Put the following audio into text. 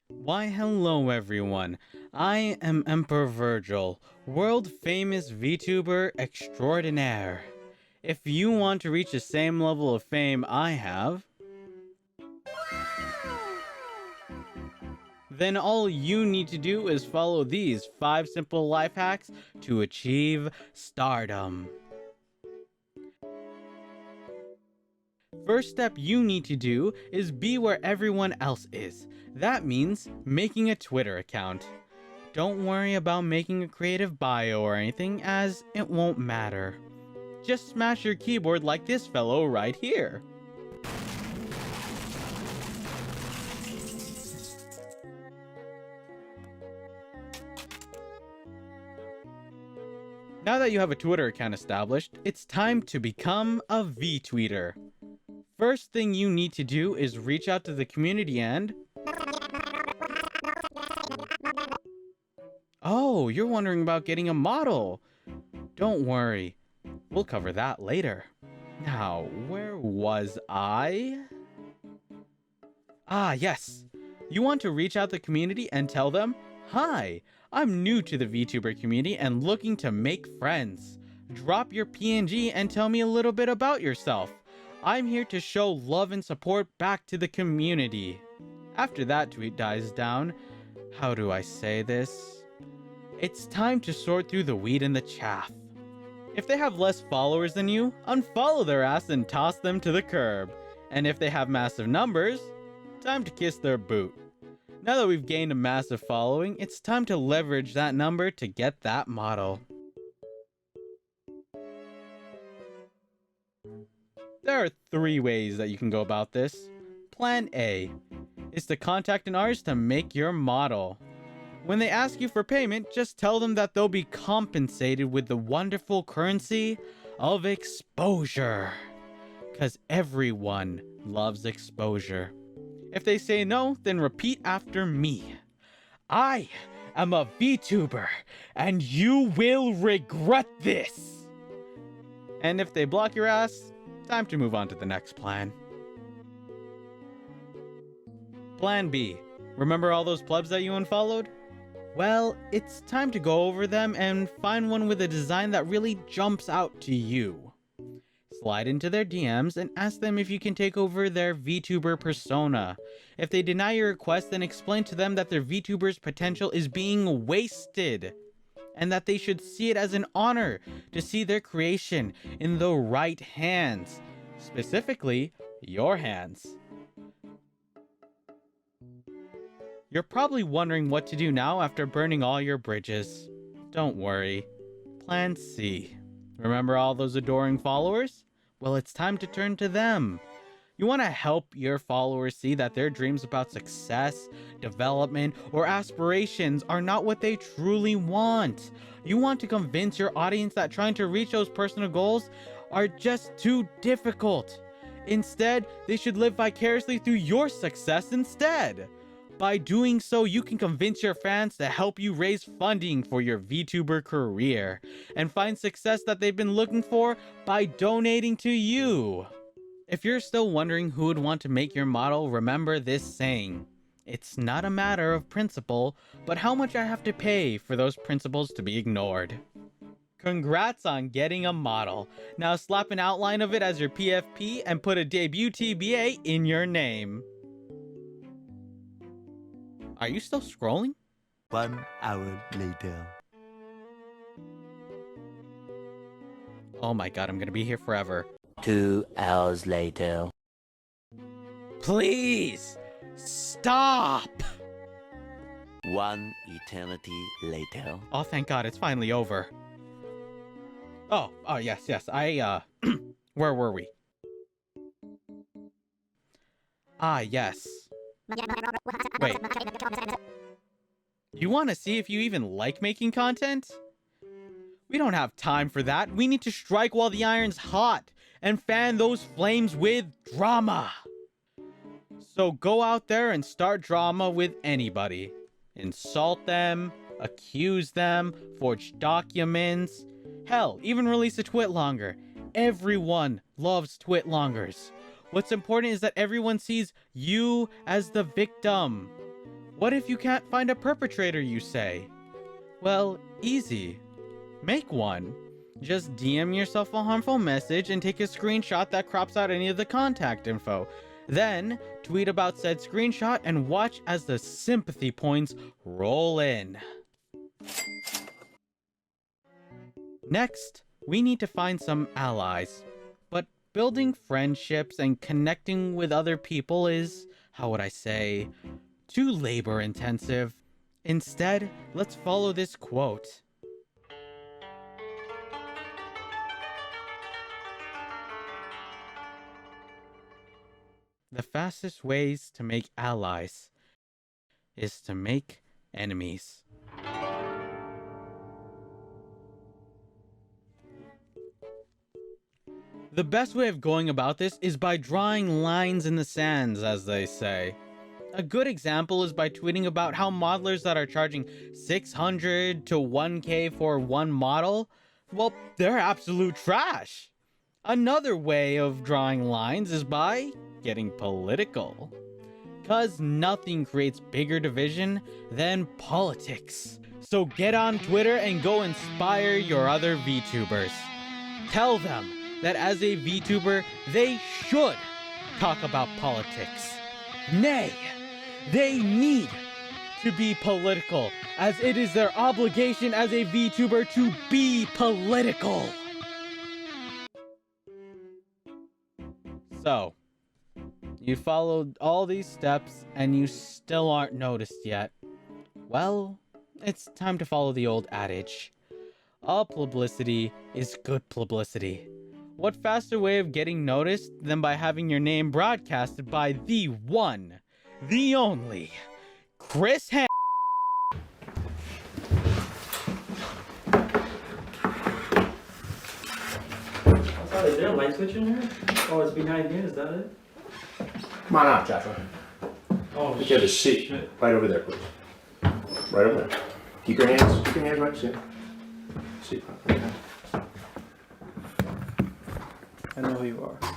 Why, hello everyone. I am Emperor Vergil, world famous VTuber extraordinaire. If you want to reach the same level of fame I have, then all you need to do is follow these 5 simple life hacks to achieve stardom. First step you need to do is be where everyone else is. That means making a Twitter account. Don't worry about making a creative bio or anything, as it won't matter. Just smash your keyboard like this fellow right here. Now that you have a Twitter account established, it's time to become a VTweeter. First thing you need to do is reach out to the community and... Oh, you're wondering about getting a model. Don't worry, we'll cover that later. Now, where was I? Ah, yes. You want to reach out to the community and tell them, "Hi, I'm new to the VTuber community and looking to make friends. Drop your PNG and tell me a little bit about yourself. I'm here to show love and support back to the community." After that tweet dies down, how do I say this? It's time to sort through the wheat and the chaff. If they have less followers than you, unfollow their ass and toss them to the curb. And if they have massive numbers, time to kiss their boot. Now that we've gained a massive following, it's time to leverage that number to get that model. There are 3 ways that you can go about this. Plan A is to contact an artist to make your model. When they ask you for payment, just tell them that they'll be compensated with the wonderful currency of exposure. Because everyone loves exposure. If they say no, then repeat after me. I am a VTuber, and you will regret this. And if they block your ass, time to move on to the next plan. Plan B. Remember all those plebs that you unfollowed? Well, it's time to go over them and find one with a design that really jumps out to you. Slide into their DMs and ask them if you can take over their VTuber persona. If they deny your request, then explain to them that their VTuber's potential is being wasted, and that they should see it as an honor to see their creation in the right hands. Specifically, your hands. You're probably wondering what to do now after burning all your bridges. Don't worry. Plan C. Remember all those adoring followers? Well, it's time to turn to them. You want to help your followers see that their dreams about success, development, or aspirations are not what they truly want. You want to convince your audience that trying to reach those personal goals are just too difficult. Instead, they should live vicariously through your success instead. By doing so, you can convince your fans to help you raise funding for your VTuber career and find success that they've been looking for by donating to you. If you're still wondering who would want to make your model, remember this saying: it's not a matter of principle, but how much I have to pay for those principles to be ignored. Congrats on getting a model. Now slap an outline of it as your PFP and put a debut TBA in your name. Are you still scrolling? 1 hour later. Oh my god, I'm gonna be here forever. 2 hours later. Please! Stop! 1 eternity later. Oh, thank god, it's finally over. Oh, yes, where were we? Ah, yes. Wait. You want to see if you even like making content? We don't have time for that. We need to strike while the iron's hot and fan those flames with drama. So go out there and start drama with anybody. Insult them, accuse them, forge documents. Hell, even release a twitlonger. Everyone loves twitlongers. What's important is that everyone sees you as the victim. What if you can't find a perpetrator, you say? Well, easy. Make one. Just DM yourself a harmful message and take a screenshot that crops out any of the contact info. Then, tweet about said screenshot and watch as the sympathy points roll in. Next, we need to find some allies. But building friendships and connecting with other people is, how would I say, too labor intensive. Instead, let's follow this quote. The fastest ways to make allies is to make enemies. The best way of going about this is by drawing lines in the sands, as they say. A good example is by tweeting about how modelers that are charging $600 to $1K for one model, well, they're absolute trash. Another way of drawing lines is by getting political. Cause nothing creates bigger division than politics. So get on Twitter and go inspire your other VTubers. Tell them that as a VTuber, they should talk about politics. Nay, they need to be political, as it is their obligation as a VTuber to be political. So, you followed all these steps and you still aren't noticed yet. Well, it's time to follow the old adage. All publicity is good publicity. What faster way of getting noticed than by having your name broadcasted by the one, the only, Chris Ham. Is there a light switch in here? Oh, it's behind here, is that it? Come on out, Joshua. Oh, You have a seat right over there, please. Right over there. Keep your hands right there. Seat. I know who you are.